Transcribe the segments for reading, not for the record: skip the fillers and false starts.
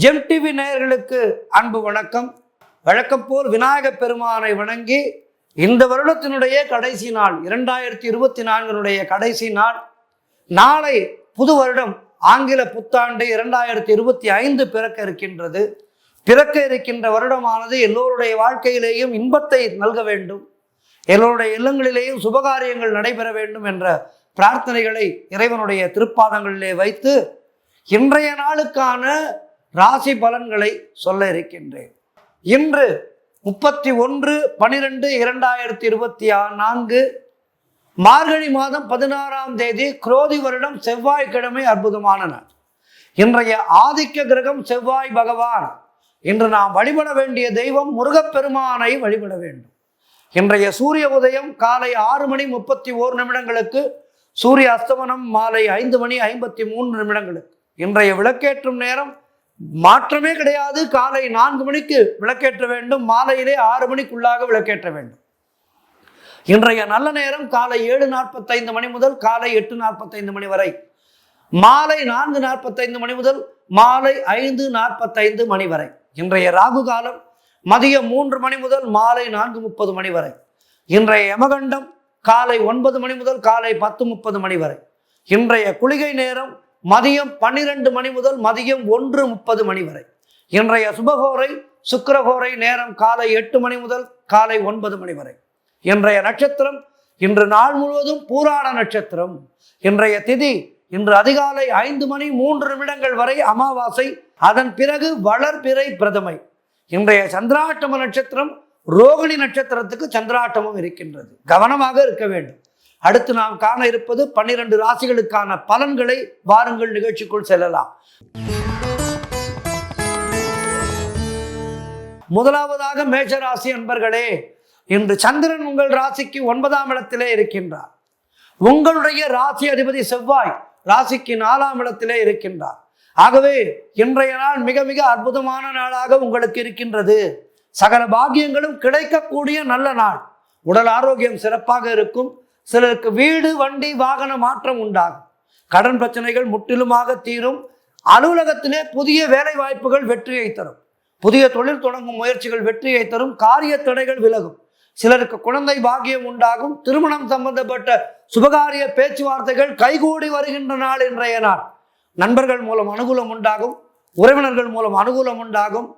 GeM TV நேயர்களுக்கு அன்பு வணக்கம். வழக்கம் போல் விநாயக பெருமானை வணங்கி இந்த வருடத்தினுடைய கடைசி நாள் 2024 கடைசி நாள், நாளை புது வருடம் ஆங்கில புத்தாண்டு 2025 பிறக்க இருக்கின்றது. பிறக்க இருக்கின்ற வருடமானது எல்லோருடைய வாழ்க்கையிலேயும் இன்பத்தை நல்க வேண்டும், எல்லோருடைய இல்லங்களிலேயும் சுபகாரியங்கள் நடைபெற வேண்டும் என்ற பிரார்த்தனைகளை இறைவனுடைய திருப்பாதங்களிலே வைத்து இன்றைய நாளுக்கான ராசி பலன்களை சொல்ல இருக்கின்றேன். இன்று 31/12/2024 மார்கழி மாதம் 16ஆம் தேதி குரோதி வருடம் செவ்வாய்க்கிழமை, அற்புதமான நாள். இன்றைய ஆதிக்க கிரகம் செவ்வாய் பகவான். இன்று நாம் வழிபட வேண்டிய தெய்வம் முருகப்பெருமானை வழிபட வேண்டும். இன்றைய சூரிய உதயம் காலை 6:31 சூரிய அஸ்தமனம் மாலை 5:53. இன்றைய விளக்கேற்றும் நேரம் மாற்றமே கிடையாது. காலை 4 மணிக்கு விளக்கேற்ற வேண்டும், மாலையிலே 6 மணிக்குள்ளாக விளக்கேற்ற வேண்டும். இன்றைய நல்ல நேரம் காலை 7:45 முதல் காலை 8:45 வரை, மாலை 4:45 முதல் மாலை 5:45 வரை. இன்றைய ராகு காலம் மதியம் 3 முதல் மாலை 4:30 வரை. இன்றைய யமகண்டம் காலை 9 முதல் காலை 10:30 வரை. இன்றைய குளிகை நேரம் மதியம் 12 முதல் மதியம் 1:30 வரை. இன்றைய சுபகோரை சுக்கிரகோரை நேரம் காலை 8 முதல் காலை 9 வரை. இன்றைய நட்சத்திரம் இன்று நாள் முழுவதும் பூராட நட்சத்திரம். இன்றைய திதி இன்று அதிகாலை 5:03 வரை அமாவாசை, அதன் பிறகு வளர்பிறை பிரதமை. இன்றைய சந்திராட்டம நட்சத்திரம் ரோகிணி நட்சத்திரத்துக்கு சந்திராட்டமும் இருக்கின்றது, கவனமாக இருக்க வேண்டும். அடுத்து நாம் காண இருப்பது 12 ராசிகளுக்கான பலன்களை. வாருங்கள் நிகழ்ச்சிக்குள் செல்லலாம். முதலாவதாக மேஷராசி அன்பர்களே, இன்று சந்திரன் உங்கள் ராசிக்கு 9ஆம் இடத்திலே இருக்கின்றார். உங்களுடைய ராசி அதிபதி செவ்வாய் ராசிக்கு 4ஆம் இடத்திலே இருக்கின்றார். ஆகவே இன்றைய நாள் மிக மிக அற்புதமான நாளாக உங்களுக்கு இருக்கின்றது. சகல பாக்கியங்களும் கிடைக்கக்கூடிய நல்ல நாள். உடல் ஆரோக்கியம் சிறப்பாக இருக்கும். சிலருக்கு வீடு வண்டி வாகன மாற்றம் உண்டாகும். கடன் பிரச்சனைகள் முற்றிலுமாக தீரும். அலுவலகத்திலே புதிய வேலை வாய்ப்புகள் வெற்றியை தரும். புதிய தொழில் தொடங்கும் முயற்சிகள் வெற்றியை தரும். காரிய தடைகள் விலகும். சிலருக்கு குழந்தை பாக்கியம் உண்டாகும். திருமணம் சம்பந்தப்பட்ட சுபகாரிய பேச்சுவார்த்தைகள் கைகூடி வருகின்ற நாள் இன்றைய நாள். நண்பர்கள் மூலம் அனுகூலம் உண்டாகும். உறவினர்கள் மூலம் அனுகூலம் உண்டாகும்.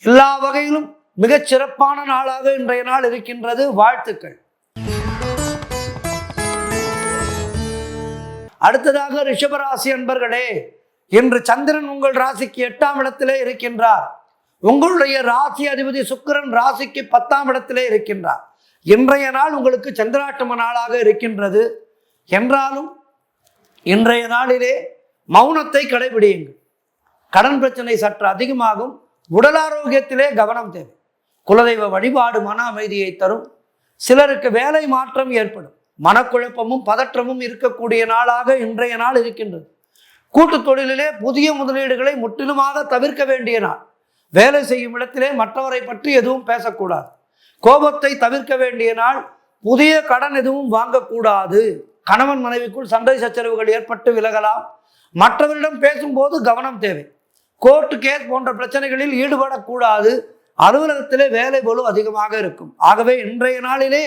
எல்லா வகையிலும் மிகச் சிறப்பான நாளாக இன்றைய நாள் இருக்கின்றது. வாழ்த்துக்கள். அடுத்ததாக ரிஷபராசி அன்பர்களே, இன்று சந்திரன் உங்கள் ராசிக்கு 8ஆம் இடத்திலே இருக்கின்றார். உங்களுடைய ராசி அதிபதி சுக்கிரன் ராசிக்கு 10ஆம் இடத்திலே இருக்கின்றார். இன்றைய நாள் உங்களுக்கு சந்திராட்டம நாளாக இருக்கின்றது. என்றாலும் இன்றைய நாளிலே மௌனத்தை கடைபிடியுங்கள். கடன் பிரச்சனை சற்று அதிகமாகும். உடல் ஆரோக்கியத்திலே கவனம் தேவை. குலதெய்வ வழிபாடு மன அமைதியை தரும். சிலருக்கு வேலை மாற்றம் ஏற்படும். மனக்குழப்பமும் பதற்றமும் இருக்கக்கூடிய நாளாக இன்றைய நாள் இருக்கின்றது. கூட்டு தொழிலிலே புதிய முதலீடுகளை முற்றிலுமாக தவிர்க்க வேண்டிய நாள். வேலை செய்யும் இடத்திலே மற்றவரை பற்றி எதுவும் பேசக்கூடாது. கோபத்தை தவிர்க்க வேண்டிய நாள். புதிய கடன் எதுவும் வாங்கக்கூடாது. கணவன் மனைவிக்குள் சண்டை சச்சரவுகள் ஏற்பட்டு விலகலாம். மற்றவரிடம் பேசும்போது கவனம் தேவை. கோர்ட்டு கேஸ் போன்ற பிரச்சனைகளில் ஈடுபடக்கூடாது. அலுவலகத்திலே வேலை பளு அதிகமாக இருக்கும். ஆகவே இன்றைய நாளிலே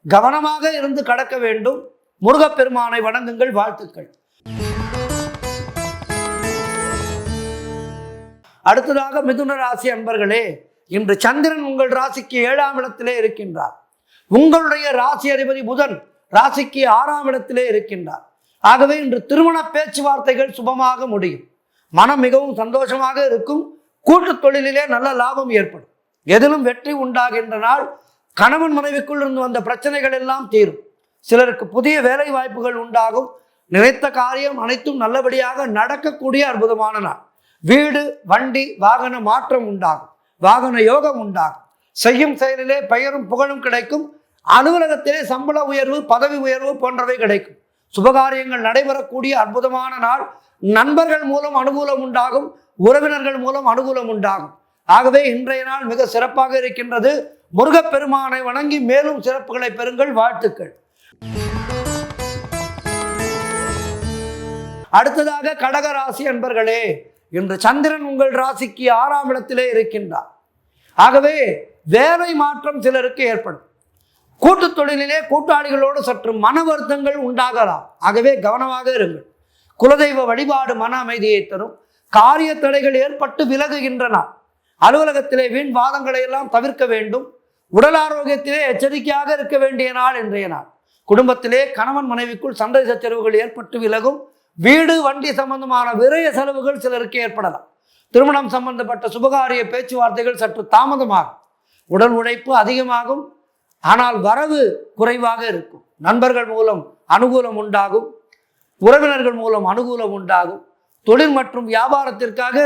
கவனமாக இருந்து கடக்க வேண்டும். முருகப்பெருமானை வணங்குங்கள். வாழ்த்துக்கள். அடுத்ததாக மிதுன ராசி அன்பர்களே, இன்று சந்திரன் உங்கள் ராசிக்கு 7ஆம் இடத்திலே இருக்கின்றார். உங்களுடைய ராசி அதிபதி புதன் ராசிக்கு 6ஆம் இடத்திலே இருக்கின்றார். ஆகவே இன்று திருமண பேச்சுவார்த்தைகள் சுபமாக முடியும். மனம் மிகவும் சந்தோஷமாக இருக்கும். கூட்டு தொழிலிலே நல்ல லாபம் ஏற்படும். எதிலும் வெற்றி உண்டாகின்ற நாள். கணவன் மனைவிக்குள் இருந்து வந்த பிரச்சனைகள் எல்லாம் தீரும். சிலருக்கு புதிய வேலை வாய்ப்புகள் உண்டாகும். நினைத்த காரியம் அனைத்தும் நல்லபடியாக நடக்கக்கூடிய அற்புதமான நாள். வீடு வண்டி வாகன மாற்றம் உண்டாகும். வாகன யோகம் உண்டாகும். செய்யும் செயலிலே பெயரும் புகழும் கிடைக்கும். அலுவலகத்திலே சம்பள உயர்வு பதவி உயர்வு போன்றவை கிடைக்கும். சுபகாரியங்கள் நடைபெறக்கூடிய அற்புதமான நாள். நண்பர்கள் மூலம் அனுகூலம் உண்டாகும். உறவினர்கள் மூலம் அனுகூலம் உண்டாகும். ஆகவே இன்றைய நாள் மிக சிறப்பாக இருக்கின்றது. முருகப்பெருமானை வணங்கி மேலும் சிறப்புகளை பெறுங்கள். வாழ்த்துக்கள். அடுத்ததாக கடக ராசி அன்பர்களே, இன்று சந்திரன் உங்கள் ராசிக்கு 6ஆம் இடத்திலே இருக்கின்றார். ஆகவே வேலை மாற்றம் சிலருக்கு ஏற்படும். கூட்டு தொழிலிலே கூட்டாளிகளோடு சற்று மன வருத்தங்கள் உண்டாகலாம். ஆகவே கவனமாக இருங்கள். குலதெய்வ வழிபாடு மன அமைதியை தரும். காரிய தடைகள் ஏற்பட்டு விலகுகின்றன. அலுவலகத்திலே வீண் வாதங்களை எல்லாம் தவிர்க்க வேண்டும். உடல் ஆரோக்கியத்திலே எச்சரிக்கையாக இருக்க வேண்டிய நாள் இன்றைய நாள். குடும்பத்திலே கணவன் மனைவிக்குள் சண்டை சச்சரவுகள் ஏற்பட்டு விலகும். வீடு வண்டி சம்பந்தமான விரய செலவுகள் சிலருக்கு ஏற்படலாம். திருமணம் சம்பந்தப்பட்ட சுபகாரிய பேச்சுவார்த்தைகள் சற்று தாமதமாகும். உடல் உழைப்பு அதிகமாகும். ஆனால் வரவு குறைவாக இருக்கும். நண்பர்கள் மூலம் அனுகூலம் உண்டாகும். உறவினர்கள் மூலம் அனுகூலம் உண்டாகும். தொழில் மற்றும் வியாபாரத்திற்காக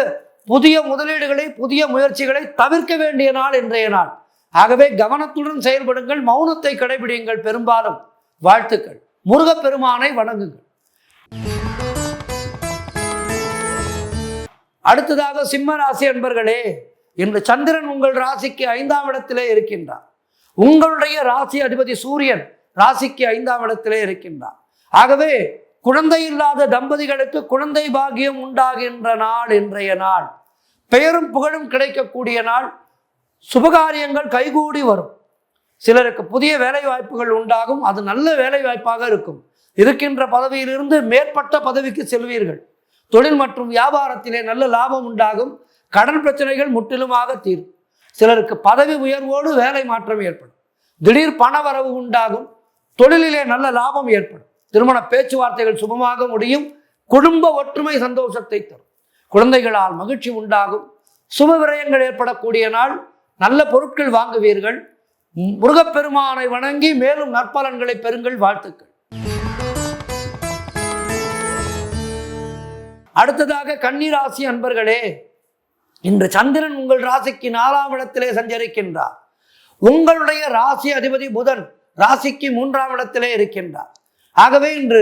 புதிய முதலீடுகளை புதிய முயற்சிகளை தவிர்க்க வேண்டிய நாள் இன்றைய நாள். ஆகவே கவனத்துடன் செயல்படுங்கள். மௌனத்தை கடைபிடியுங்கள். பெரும்பாலும் வாழ்த்துக்கள். முருகப்பெருமானை வணங்குங்கள். அடுத்ததாக சிம்ம ராசி அன்பர்களே, இன்று சந்திரன் உங்கள் ராசிக்கு 5ஆம் இடத்திலே இருக்கின்றார். உங்களுடைய ராசி அதிபதி சூரியன் ராசிக்கு 5ஆம் இடத்திலே இருக்கின்றார். ஆகவே குழந்தை இல்லாத தம்பதிகளுக்கு குழந்தை பாக்கியம் உண்டாகின்ற நாள் இன்றைய நாள். பெயரும் புகழும் கிடைக்கக்கூடிய நாள். சுபகாரியங்கள் கைகூடி வரும். சிலருக்கு புதிய வேலை வாய்ப்புகள் உண்டாகும். அது நல்ல வேலை வாய்ப்பாக இருக்கும். இருக்கின்ற பதவியிலிருந்து மேற்பட்ட பதவிக்கு செல்வீர்கள். தொழில் மற்றும் வியாபாரத்திலே நல்ல லாபம் உண்டாகும். கடன் பிரச்சனைகள் முற்றிலுமாக தீரும். சிலருக்கு பதவி உயர்வோடு வேலை மாற்றம் ஏற்படும். திடீர் பண வரவு உண்டாகும். தொழிலிலே நல்ல லாபம் ஏற்படும். திருமண பேச்சுவார்த்தைகள் சுபமாக முடியும். குடும்ப ஒற்றுமை சந்தோஷத்தை தரும். குழந்தைகளால் மகிழ்ச்சி உண்டாகும். சுப விரயங்கள் ஏற்படக்கூடிய நாள். நல்ல பொருட்கள் வாங்குவீர்கள். முருகப்பெருமானை வணங்கி மேலும் நற்பலன்களை பெறுங்கள். வாழ்த்துக்கள். அடுத்ததாக கன்னி ராசி அன்பர்களே, இன்று சந்திரன் உங்கள் ராசிக்கு 4ஆம் இடத்திலே சஞ்சரிக்கின்றார். உங்களுடைய ராசி அதிபதி புதன் ராசிக்கு 3ஆம் இடத்திலே இருக்கின்றார். ஆகவே இன்று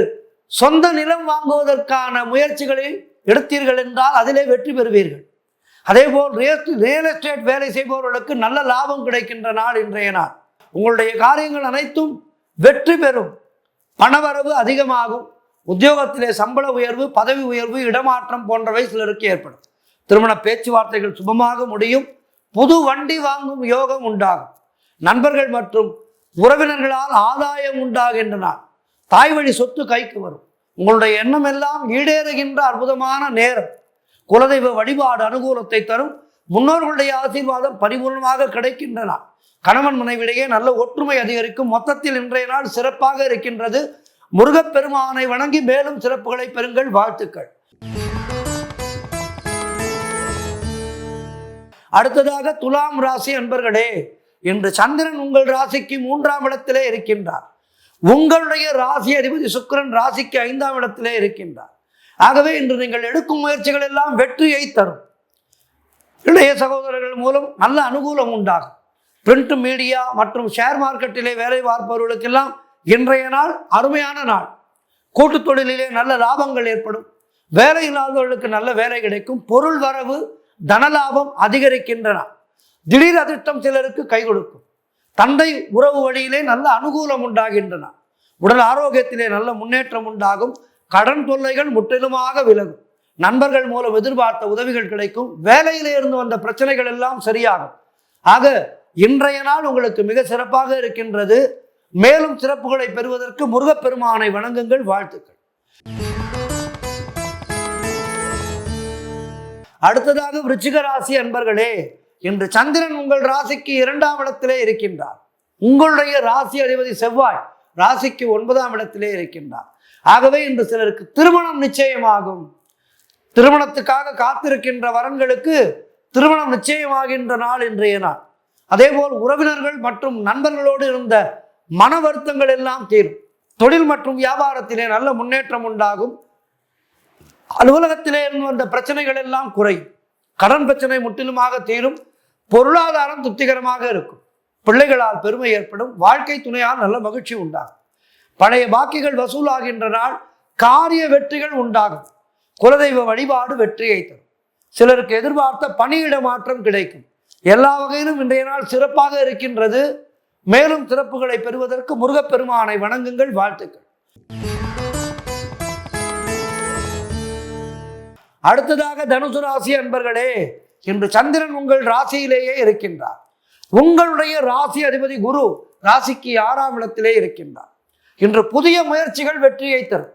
சொந்த நிலம் வாங்குவதற்கான முயற்சிகளை எடுத்தீர்கள் என்றால் அதிலே வெற்றி பெறுவீர்கள். அதேபோல் ரியல் எஸ்டேட் வேலை செய்பவர்களுக்கு நல்ல லாபம் கிடைக்கின்ற நாள் இன்றைய நாள். உங்களுடைய காரியங்கள் அனைத்தும் வெற்றி பெறும். பணவரவு அதிகமாகும். உத்தியோகத்திலே சம்பள உயர்வு, பதவி உயர்வு, இடமாற்றம் போன்றவை சிலருக்கு ஏற்படும். திருமண பேச்சுவார்த்தைகள் சுபமாக முடியும். புது வண்டி வாங்கும் யோகம் உண்டாகும். நண்பர்கள் மற்றும் உறவினர்களால் ஆதாயம் உண்டாகின்ற நாள். தாய் வழி சொத்து கைக்கு வரும். உங்களுடைய எண்ணம் எல்லாம் ஈடேறுகின்ற அற்புதமான நேரம். குலதெய்வ வழிபாடு அனுகூலத்தை தரும். முன்னோர்களுடைய ஆசீர்வாதம் பரிபூர்ணமாக கிடைக்கின்ற நாள். கணவன் மனைவிடையே நல்ல ஒற்றுமை அதிகரிக்கும். மொத்தத்தில் இன்றைய நாள் சிறப்பாக இருக்கின்றது. முருகப்பெருமானை வணங்கி மேலும் சிறப்புகளை பெறுங்கள். வாழ்த்துக்கள். அடுத்ததாக துலாம் ராசி அன்பர்களே, இன்று சந்திரன் உங்கள் ராசிக்கு 3ஆம் இடத்திலே இருக்கின்றார். உங்களுடைய ராசி அதிபதி சுக்கிரன் ராசிக்கு 5ஆம் இடத்திலே இருக்கின்றார். ஆகவே இன்று நீங்கள் எடுக்கும் முயற்சிகள் எல்லாம் வெற்றியை தரும். இளைய சகோதரர்கள் மூலம் நல்ல அனுகூலம் உண்டாகும். பிரிண்ட் மீடியா மற்றும் ஷேர் மார்க்கெட்டிலே வேலை பார்ப்பவர்களுக்கெல்லாம் இன்றைய நாள் அருமையான நாள். கூட்டு தொழிலிலே நல்ல லாபங்கள் ஏற்படும். வேலை இல்லாதவர்களுக்கு நல்ல வேலை கிடைக்கும். பொருள் வரவு, தனலாபம் அதிகரிக்கின்றன. திடீர் அதிர்ஷ்டம் சிலருக்கு கை கொடுக்கும். தந்தை உறவு வழியிலே நல்ல அனுகூலம் உண்டாகின்றன. உடல் ஆரோக்கியத்திலே நல்ல முன்னேற்றம் உண்டாகும். கடன் தொல்லைகள் முற்றிலுமாக விலகும். நண்பர்கள் மூலம் எதிர்பார்த்த உதவிகள் கிடைக்கும். வேலையிலே இருந்து வந்த பிரச்சனைகள் எல்லாம் சரியாகும். ஆக இன்றைய நாள் உங்களுக்கு மிக சிறப்பாக இருக்கின்றது. மேலும் சிறப்புகளை பெறுவதற்கு முருகப்பெருமானை வணங்குங்கள். வாழ்த்துக்கள். அடுத்ததாக விருச்சிக ராசி அன்பர்களே, இன்று சந்திரன் உங்கள் ராசிக்கு 2ஆம் இடத்திலே இருக்கின்றார். உங்களுடைய ராசி அதிபதி செவ்வாய் ராசிக்கு 9ஆம் இடத்திலே இருக்கின்றார். ஆகவே இன்று சிலருக்கு திருமணம் நிச்சயமாகும். திருமணத்துக்காக காத்திருக்கின்ற வரன்களுக்கு திருமணம் நிச்சயமாகின்ற நாள் இன்றைய நாள். அதேபோல் உறவினர்கள் மற்றும் நண்பர்களோடு இருந்த மன வருத்தங்கள் எல்லாம் தீரும். தொழில் மற்றும் வியாபாரத்திலே நல்ல முன்னேற்றம் உண்டாகும். அலுவலகத்திலே இருந்து வந்த பிரச்சனைகள் எல்லாம் குறையும். கடன் பிரச்சனை முற்றிலுமாக தீரும். பொருளாதாரம் திருப்திகரமாக இருக்கும். பிள்ளைகளால் பெருமை ஏற்படும். வாழ்க்கை துணையால் நல்ல மகிழ்ச்சி உண்டாகும். பழைய பாக்கிகள் வசூலாகின்ற நாள். காரிய வெற்றிகள் உண்டாகும். குலதெய்வ வழிபாடு வெற்றியை தரும். சிலருக்கு எதிர்பார்த்த பணியிட மாற்றம் கிடைக்கும். எல்லா வகையிலும் இன்றைய நாள் சிறப்பாக இருக்கின்றது. மேலும் சிறப்புகளை பெறுவதற்கு முருகப்பெருமானை வணங்குங்கள். வாழ்த்துக்கள். அடுத்ததாக தனுசு ராசி அன்பர்களே, இன்று சந்திரன் உங்கள் ராசியிலேயே இருக்கின்றார். உங்களுடைய ராசி அதிபதி குரு ராசிக்கு 6ஆம் இடத்திலே இருக்கின்றார். இன்று புதிய முயற்சிகள் வெற்றியை தரும்.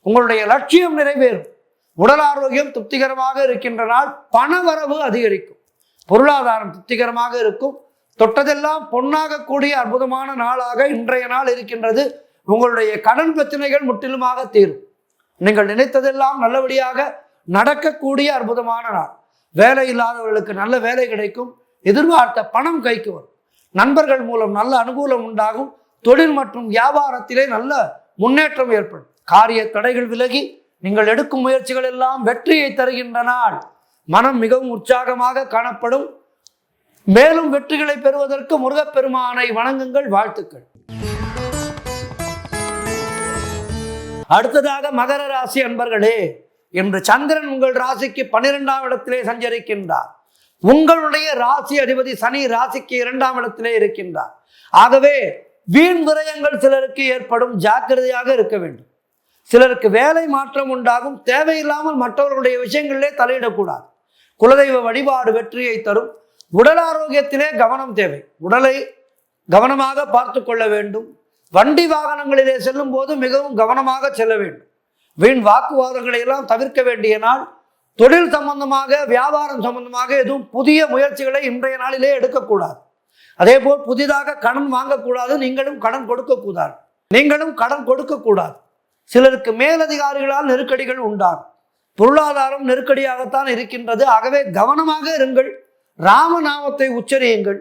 உங்களுடைய லட்சியம் நிறைவேறும். உடல் ஆரோக்கியம் திருப்திகரமாக இருக்கின்ற நாள். பணவரவு அதிகரிக்கும். பொருளாதாரம் திருப்திகரமாக இருக்கும். தொட்டதெல்லாம் பொன்னாக கூடிய அற்புதமான நாளாக இன்றைய நாள் இருக்கின்றது. உங்களுடைய கடன் பிரச்சனைகள் முற்றிலுமாக தீரும். நீங்கள் நினைத்ததெல்லாம் நல்லபடியாக நடக்கக்கூடிய அற்புதமான நாள். வேலை இல்லாதவர்களுக்கு நல்ல வேலை கிடைக்கும். எதிர்பார்த்த பணம் கைக்கு வரும். நண்பர்கள் மூலம் நல்ல அனுகூலம் உண்டாகும். தொழில் மற்றும் வியாபாரத்திலே நல்ல முன்னேற்றம் ஏற்படும். காரிய தடைகள் விலகி நீங்கள் எடுக்கும் முயற்சிகள் எல்லாம் வெற்றியை தருகின்ற நாள். மனம் மிகவும் உற்சாகமாக காணப்படும். மேலும் வெற்றிகளை பெறுவதற்கு முருகப்பெருமானை வணங்குங்கள். வாழ்த்துக்கள். அடுத்ததாக மகர ராசி அன்பர்களே, இன்று சந்திரன் உங்கள் ராசிக்கு 12ஆம் இடத்திலே சஞ்சரிக்கின்றார். உங்களுடைய ராசி அதிபதி சனி ராசிக்கு 2ஆம் இடத்திலே இருக்கின்றார். ஆகவே வீண் விரயங்கள் சிலருக்கு ஏற்படும். ஜாக்கிரதையாக இருக்க வேண்டும். சிலருக்கு வேலை மாற்றம் உண்டாகும். தேவையில்லாமல் மற்றவர்களுடைய விஷயங்களிலே தலையிடக்கூடாது. குலதெய்வ வழிபாடு வெற்றியை தரும். உடல் ஆரோக்கியத்திலே கவனம் தேவை. உடலை கவனமாக பார்த்து கொள்ள வேண்டும். வண்டி வாகனங்களிலே செல்லும் போது மிகவும் கவனமாக செல்ல வேண்டும். வீண் வாக்குவாதங்களை எல்லாம் தவிர்க்க வேண்டிய நாள். தொழில் சம்பந்தமாக வியாபாரம் சம்பந்தமாக எதுவும் புதிய முயற்சிகளை இன்றைய நாளிலே எடுக்கக்கூடாது. அதே போல் புதிதாக கடன் வாங்கக்கூடாது. நீங்களும் கடன் கொடுக்கக்கூடாது. சிலருக்கு மேலதிகாரிகளால் நெருக்கடிகள் உண்டாகும். பொருளாதாரம் நெருக்கடியாகத்தான் இருக்கின்றது. ஆகவே கவனமாக இருங்கள். ராமநாமத்தை உச்சரியுங்கள்.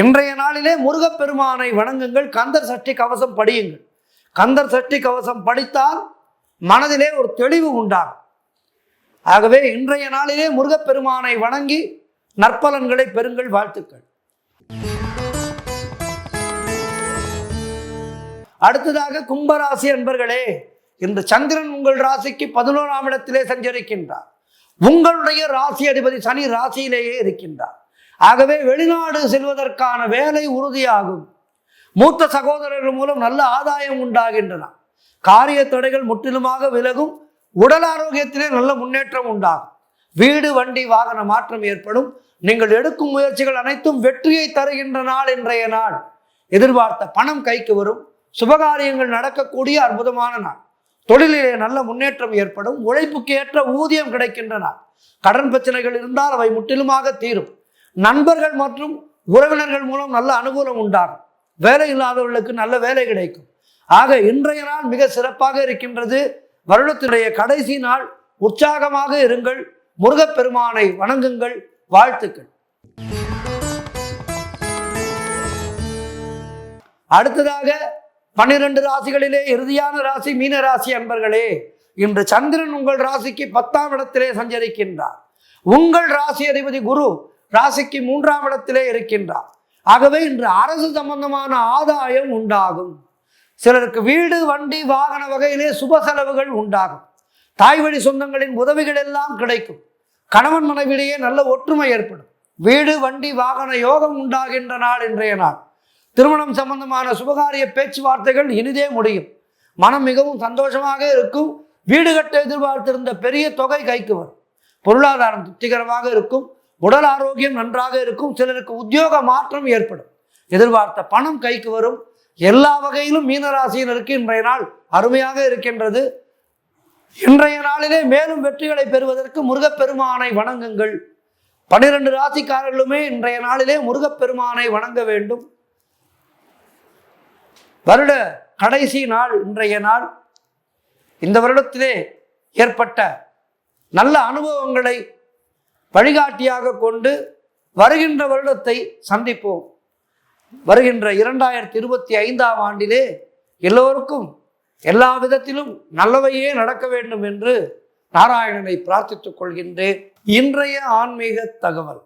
இன்றைய நாளிலே முருகப்பெருமானை வணங்குங்கள். கந்தர் சஷ்டி கவசம் படியுங்கள். கந்தர் சஷ்டி கவசம் படித்தால் மனதிலே ஒரு தெளிவு உண்டாகும். ஆகவே இன்றைய நாளிலே முருகப்பெருமானை வணங்கி நற்பலன்களை பெறுங்கள். வாழ்த்துக்கள். அடுத்ததாக கும்பராசி அன்பர்களே, இன்று சந்திரன் உங்கள் ராசிக்கு 11ஆம் இடத்திலே சஞ்சரிக்கின்றார். உங்களுடைய ராசி அதிபதி சனி ராசியிலேயே இருக்கின்றார். ஆகவே வெளிநாடு செல்வதற்கான வேலை உறுதியாகும். மூத்த சகோதரர்கள் மூலம் நல்ல ஆதாயம் உண்டாகின்றன. காரிய தடைகள் முற்றிலுமாக விலகும். உடல் ஆரோக்கியத்திலே நல்ல முன்னேற்றம் உண்டாகும். வீடு வண்டி வாகன மாற்றம் ஏற்படும். நீங்கள் எடுக்கும் முயற்சிகள் அனைத்தும் வெற்றியை தருகின்ற நாள் இன்றைய நாள். எதிர்பார்த்த பணம் கைக்கு வரும். சுபகாரியங்கள் நடக்கக்கூடிய அற்புதமான நாள். தொழிலிலே நல்ல முன்னேற்றம் ஏற்படும். உழைப்புக்கு ஏற்ற ஊதியம் கிடைக்கின்ற நாள். கடன் பிரச்சனைகள் இருந்தால் அவை முற்றிலுமாக தீரும். நண்பர்கள் மற்றும் உறவினர்கள் மூலம் நல்ல அனுகூலம் உண்டாகும். வேலை இல்லாதவர்களுக்கு நல்ல வேலை கிடைக்கும். ஆக இன்றைய நாள் மிக சிறப்பாக இருக்கின்றது. வருடத்தினுடைய கடைசி நாள். உற்சாகமாக இருங்கள். முருகப்பெருமானை வணங்குங்கள். வாழ்த்துக்கள். அடுத்ததாக 12 ராசிகளிலே இறுதியான ராசி மீன ராசி அன்பர்களே, இன்று சந்திரன் உங்கள் ராசிக்கு 10ஆம் இடத்திலே சஞ்சரிக்கின்றார். உங்கள் ராசி அதிபதி குரு ராசிக்கு 3ஆம் இடத்திலே இருக்கின்றார். ஆகவே இன்று அரசு சம்பந்தமான ஆதாயம் உண்டாகும். சிலருக்கு வீடு வண்டி வாகன வகையிலே சுப செலவுகள் உண்டாகும். தாய் வழி சொந்தங்களின் உதவிகள் எல்லாம் கிடைக்கும். கணவன் மனைவியிடையே நல்ல ஒற்றுமை ஏற்படும். வீடு வண்டி வாகன யோகம் உண்டாகின்ற நாள் இன்றைய நாள். திருமணம் சம்பந்தமான சுபகாரிய பேச்சுவார்த்தைகள் இனிதே முடியும். மனம் மிகவும் சந்தோஷமாக இருக்கும். வீடு கட்ட எதிர்பார்த்திருந்த பெரிய தொகை கைக்கு வரும். பொருளாதாரம் திருப்திகரமாக இருக்கும். உடல் ஆரோக்கியம் நன்றாக இருக்கும். சிலருக்கு உத்தியோக மாற்றம் ஏற்படும். எதிர்பார்த்த பணம் கைக்கு வரும். எல்லா வகையிலும் மீனராசியினருக்கு இன்றைய நாள் அருமையாக இருக்கின்றது. இன்றைய நாளிலே மேலும் வெற்றிகளை பெறுவதற்கு முருகப்பெருமானை வணங்குங்கள். 12 ராசிக்காரர்களுமே இன்றைய நாளிலே முருகப்பெருமானை வணங்க வேண்டும். வருட கடைசி நாள் இன்றைய நாள். இந்த வருடத்திலே ஏற்பட்ட நல்ல அனுபவங்களை வழிகாட்டியாக கொண்டு வருகின்ற வருடத்தை சந்திப்போம். வருகின்ற 2025ஆம் ஆண்டிலே எல்லோருக்கும் எல்லா விதத்திலும் நல்லவையே நடக்க வேண்டும் என்று நாராயணனை பிரார்த்தித்துக் கொள்கின்றேன். இன்றைய ஆன்மீக தகவல்.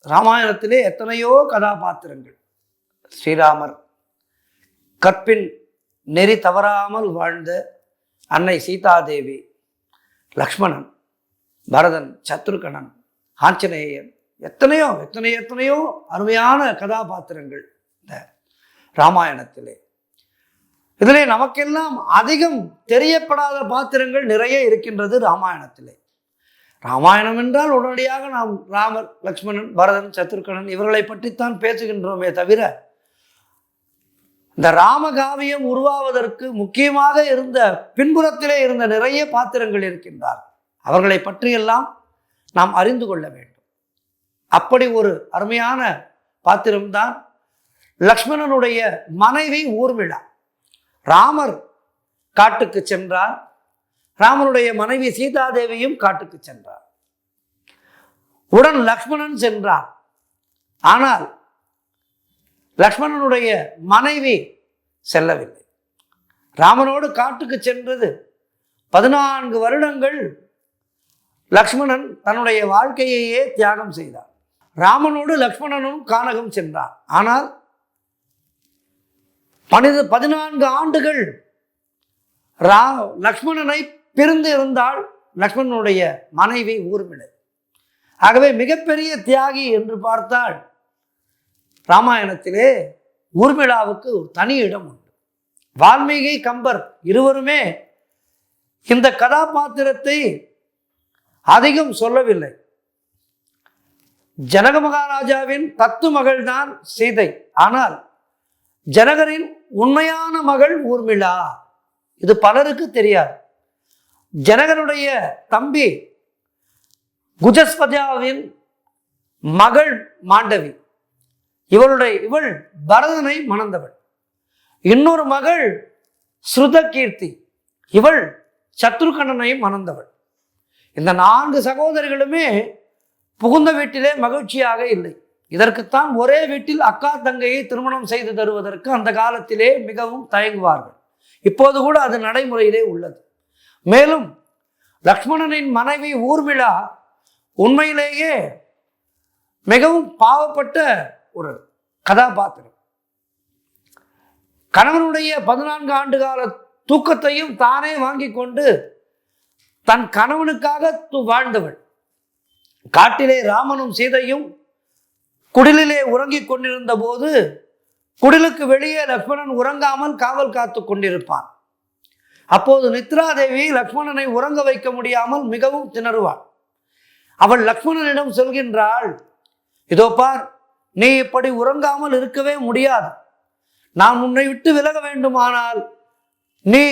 ராமாயணத்திலே எத்தனையோ கதாபாத்திரங்கள். ஸ்ரீராமர், கற்பின் நெறி தவறாமல் வாழ்ந்த அன்னை சீதாதேவி, லக்ஷ்மணன், பரதன், சத்ருகணன், ஆஞ்சநேயன், எத்தனையோ அருமையான கதாபாத்திரங்கள் இந்த ராமாயணத்திலே. இதிலே நமக்கெல்லாம் அதிகம் தெரியப்படாத பாத்திரங்கள் நிறைய இருக்கின்றது ராமாயணத்திலே. ராமாயணம் என்றால் உடனடியாக நாம் ராமர், லக்ஷ்மணன், பரதன், சத்ருகனன் இவர்களை பற்றித்தான் பேசுகின்றோமே தவிர, இந்த ராமகாவியம் உருவாவதற்கு முக்கியமாக இருந்த பின்புறத்திலே இருந்த நிறைய பாத்திரங்கள் இருக்கின்றார். அவர்களை பற்றியெல்லாம் நாம் அறிந்து கொள்ள வேண்டும். அப்படி ஒரு அருமையான பாத்திரம்தான் லக்ஷ்மணனுடைய மனைவி ஊர்மிளா. ராமர் காட்டுக்கு சென்றார். ராமனுடைய மனைவி சீதாதேவியும் காட்டுக்கு சென்றார். உடன் லக்ஷ்மணன் சென்றார். ஆனால் லக்ஷ்மணனுடைய மனைவி செல்லவில்லை. ராமனோடு காட்டுக்கு சென்றது 14 வருடங்கள் லக்ஷ்மணன் தன்னுடைய வாழ்க்கையையே தியாகம் செய்தார். ராமனோடு லக்ஷ்மணனும் கானகம் சென்றார். ஆனால் 14 ஆண்டுகள் லக்ஷ்மணனை பிரிந்து இருந்தால் லக்ஷ்மணனுடைய மனைவி ஊர்மிளை. ஆகவே மிகப்பெரிய தியாகி என்று பார்த்தால் ராமாயணத்திலே ஊர்மிளாவுக்கு ஒரு தனி இடம் உண்டு. வால்மீகி, கம்பர் இருவருமே இந்த கதாபாத்திரத்தை அதிகம் சொல்லவில்லை. ஜனக மகாராஜாவின் 10 மகள்தான் சீதை. ஆனால் ஜனகரின் உண்மையான மகள் ஊர்மிளா. இது பலருக்கு தெரியாது. ஜனகனுடைய தம்பி குஜஸ்பஜாவின் மகள் மாண்டவி. இவள் பரதனை மணந்தவள். இன்னொரு மகள் ஸ்ருதகீர்த்தி. இவள் சத்ருகனனை மணந்தவள். இந்த 4 சகோதரிகளுமே புகுந்த வீட்டிலே மகிழ்ச்சியாக இல்லை. இதற்குத்தான் ஒரே வீட்டில் அக்கா தங்கையை திருமணம் செய்து தருவதற்கு அந்த காலத்திலே மிகவும் தயங்குவார்கள். இப்போது கூட அது நடைமுறையிலே உள்ளது. மேலும் லக்ஷ்மணனின் மனைவி ஊர்மிளா உண்மையிலேயே மிகவும் பாவப்பட்ட ஒரு கதாபாத்திரம். கணவனுடைய 14 ஆண்டு கால தூக்கத்தையும் தானே வாங்கி கொண்டு தன் கணவனுக்காக வாழ்ந்தவள். காட்டிலே ராமனும் சீதையும் குடிலிலே உறங்கிக் கொண்டிருந்த போது குடிலுக்கு வெளியே லக்ஷ்மணன் உறங்காமல் காவல் காத்து கொண்டிருப்பான். அப்போது நித்ராதேவி லக்ஷ்மணனை உறங்க வைக்க முடியாமல் மிகவும் திணறுவாள். அவள் லக்ஷ்மணனிடம் சொல்கின்றாள், இதோ பார், நீ இப்படி உறங்காமல் இருக்கவே முடியாது. நான் உன்னை விட்டு விலக வேண்டுமானால் நீ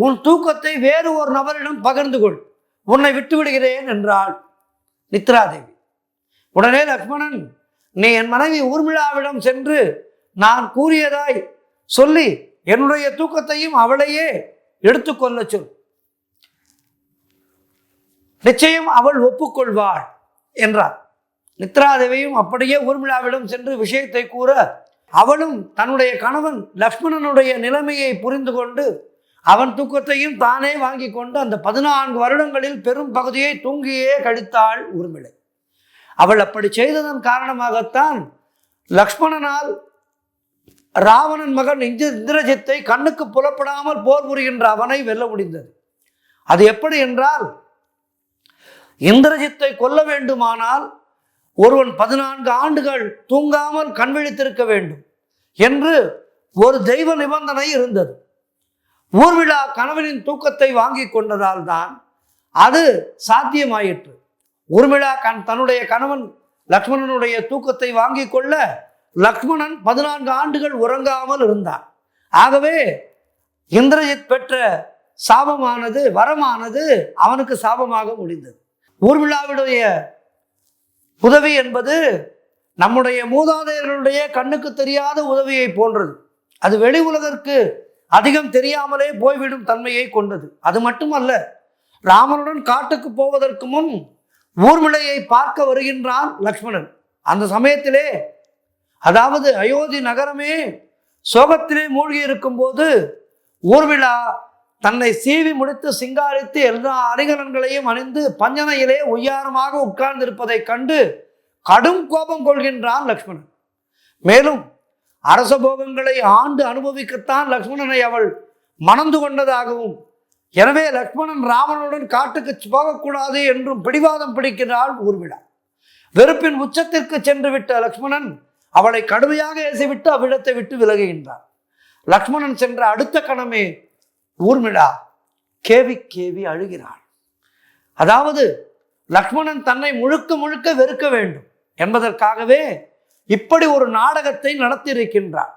உன் தூக்கத்தை வேறு ஒரு நபரிடம் பகிர்ந்து கொள், உன்னை விட்டு விடுகிறேன் என்றாள் நித்ராதேவி. உடனே லக்ஷ்மணன், நீ என் மனைவி ஊர்மிளாவிடம் சென்று நான் கூறியதாய் சொல்லி என்னுடைய தூக்கத்தையும் அவளையே எடுத்துக்கொள்ள சொல், நிச்சயம் அவள் ஒப்புக்கொள்வாள் என்றார். நித்ராதேவியும் அப்படியே ஊர்மிளாவிடம் சென்று விஷயத்தை கூற, அவளும் தன்னுடைய கணவன் லக்ஷ்மணனுடைய நிலைமையை புரிந்து கொண்டு அவன் தூக்கத்தையும் தானே வாங்கி கொண்டு அந்த 14 வருடங்களில் பெரும் பகுதியை தூங்கியே கழித்தாள் ஊர்மிளை. அவள் அப்படி செய்ததன் காரணமாகத்தான் லக்ஷ்மணனால் ராவணன் மகன் இந்திரஜித்தை கண்ணுக்கு புலப்படாமல் போர் புரிகின்ற அவனை வெல்ல முடிந்தது. அது எப்படி என்றால், இந்திரஜித்தை கொல்ல வேண்டுமானால் ஒருவன் 14 ஆண்டுகள் தூங்காமல் கண் விழித்திருக்க வேண்டும் என்று ஒரு தெய்வ நிபந்தனை இருந்தது. ஊர்மிளா கணவனின் தூக்கத்தை வாங்கி கொண்டதால் தான் அது சாத்தியமாயிற்று. ஊர்மிளா தன்னுடைய கணவன் லக்ஷ்மணனுடைய தூக்கத்தை வாங்கி கொள்ள லக்ஷ்மணன் 14 ஆண்டுகள் உறங்காமல் இருந்தான். ஆகவே இந்திரஜித் பெற்ற சாபமானது, வரமானது அவனுக்கு சாபமாக முடிந்தது. ஊர்மிளாவுடைய உதவி என்பது நம்முடைய மூதாதையர்களுடைய கண்ணுக்கு தெரியாத உதவியை போன்றது. அது வெளி உலகிற்கு அதிகம் தெரியாமலே போய்விடும் தன்மையை கொண்டது. அது மட்டுமல்ல, ராமனுடன் காட்டுக்கு போவதற்கு முன் ஊர்மிளையை பார்க்க வருகின்றான் லக்ஷ்மணன். அந்த சமயத்திலே, அதாவது அயோத்தி நகரமே சோகத்திலே மூழ்கி இருக்கும் போது ஊர்மிளா தன்னை சீவி முடித்து சிங்காரித்து எல்லா அணிகலன்களையும் அணிந்து பஞ்சனையிலே ஒய்யாரமாக உட்கார்ந்திருப்பதை கண்டு கடும் கோபம் கொள்கின்றான் லக்ஷ்மணன். மேலும் அரச போகங்களை ஆண்டு அனுபவிக்கத்தான் லக்ஷ்மணனை அவள் மணந்து கொண்டதாகவும், எனவே லக்ஷ்மணன் ராமனுடன் காட்டுக்கு போகக்கூடாது என்றும் பிடிவாதம் பிடிக்கிறாள் ஊர்மிளா. வெறுப்பின் உச்சத்திற்கு சென்று விட்ட லக்ஷ்மணன் அவளை கடுமையாக ஏசிவிட்டு அவ்விடத்தை விட்டு விலகுகின்றார். லக்ஷ்மணன் சென்ற அடுத்த கணமே ஊர்மிளா கேவி கேவி அழுகிறாள். அதாவது லக்ஷ்மணன் தன்னை முழுக்க முழுக்க வெறுக்க வேண்டும் என்பதற்காகவே இப்படி ஒரு நாடகத்தை நடத்தியிருக்கின்றார்.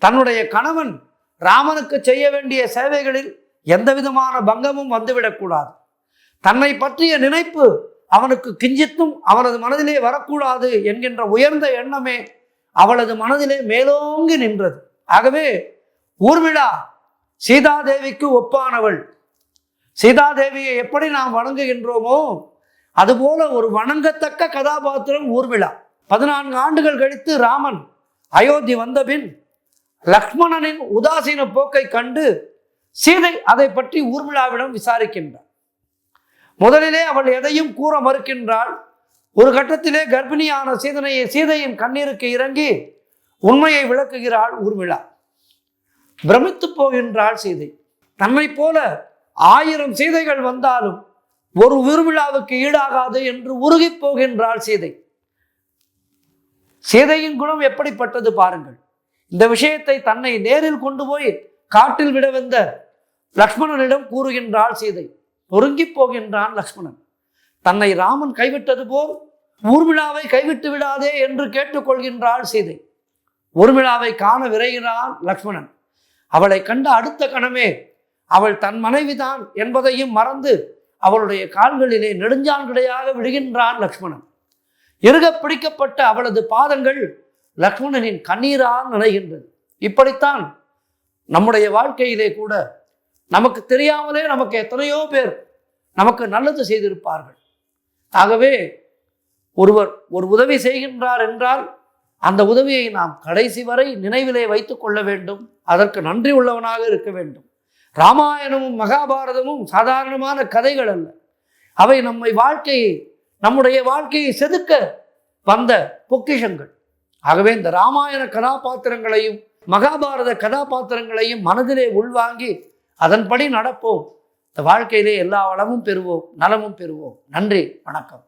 தன்னுடைய கணவன் ராமனுக்கு செய்ய வேண்டிய சேவைகளில் எந்த விதமான பங்கமும் வந்துவிடக்கூடாது, தன்னை பற்றிய நினைப்பு அவனுக்கு கிஞ்சித்தும் அவனது மனதிலே வரக்கூடாது என்கின்ற உயர்ந்த எண்ணமே அவளது மனதிலே மேலோங்கி நின்றது. ஆகவே ஊர்மிளா சீதாதேவிக்கு ஒப்பானவள். சீதாதேவியை எப்படி நாம் வணங்குகின்றோமோ அதுபோல ஒரு வணங்கத்தக்க கதாபாத்திரம் ஊர்மிளா. 14 ஆண்டுகள் கழித்து ராமன் அயோத்தி வந்தபின் லக்ஷ்மணனின் உதாசீன போக்கை கண்டு சீதை அதை பற்றி ஊர்மிளாவிடம் விசாரிக்கின்றார். முதலிலே அவள் எதையும் கூற மறுக்கின்றாள். ஒரு கட்டத்திலே கர்ப்பிணியான சீதையின் கண்ணீருக்கு இறங்கி உண்மையை விளக்குகிறாள் ஊர்மிளா. பிரமித்து போகின்றாள் சீதை. தன்னை போல 1000 சீதைகள் வந்தாலும் ஒரு ஊர்மிளாவுக்கு ஈடாகாது என்று உருகி போகின்றாள் சீதை. சீதையின் குணம் எப்படிப்பட்டது பாருங்கள். இந்த விஷயத்தை தன்னை நேரில் கொண்டு போய் காட்டில் விட வந்த லக்ஷ்மணனிடம் கூறுகின்றாள் சீதை. ஒருங்கி போகின்றான் லக்ஷ்மணன். தன்னை ராமன் கைவிட்டது போல் ஊர்மிளாவை கைவிட்டு விடாதே என்று கேட்டுக்கொள்கின்றாள் சீதை. ஊர்மிளாவை காண விரைகிறான் லக்ஷ்மணன். அவளை கண்ட அடுத்த கணமே அவள் தன் மனைவிதான் என்பதையும் மறந்து அவளுடைய கால்களிலே நெடுஞ்சான்கடையாக விடுகின்றான் லக்ஷ்மணன். இறுக பிடிக்கப்பட்ட அவளது பாதங்கள் லக்ஷ்மணனின் கண்ணீரால் நனைகின்றது. இப்படித்தான் நம்முடைய வாழ்க்கையிலே கூட நமக்கு தெரியாமலே நமக்கு எத்தனையோ பேர் நமக்கு நல்லது செய்திருப்பார்கள். ஆகவே ஒருவர் ஒரு உதவி செய்கின்றார் என்றால் அந்த உதவியை நாம் கடைசி வரை நினைவிலே வைத்துக் கொள்ள வேண்டும். அதற்கு நன்றி உள்ளவனாக இருக்க வேண்டும். ராமாயணமும் மகாபாரதமும் சாதாரணமான கதைகள் அல்ல. அவை நம்முடைய வாழ்க்கையை செதுக்க வந்த பொக்கிஷங்கள். ஆகவே இந்த ராமாயண கதாபாத்திரங்களையும் மகாபாரத கதாபாத்திரங்களையும் மனதிலே உள்வாங்கி அதன்படி நடப்போம். இந்த வாழ்க்கையிலே எல்லா வளமும் பெறுவோம், நலமும் பெறுவோம். நன்றி, வணக்கம்.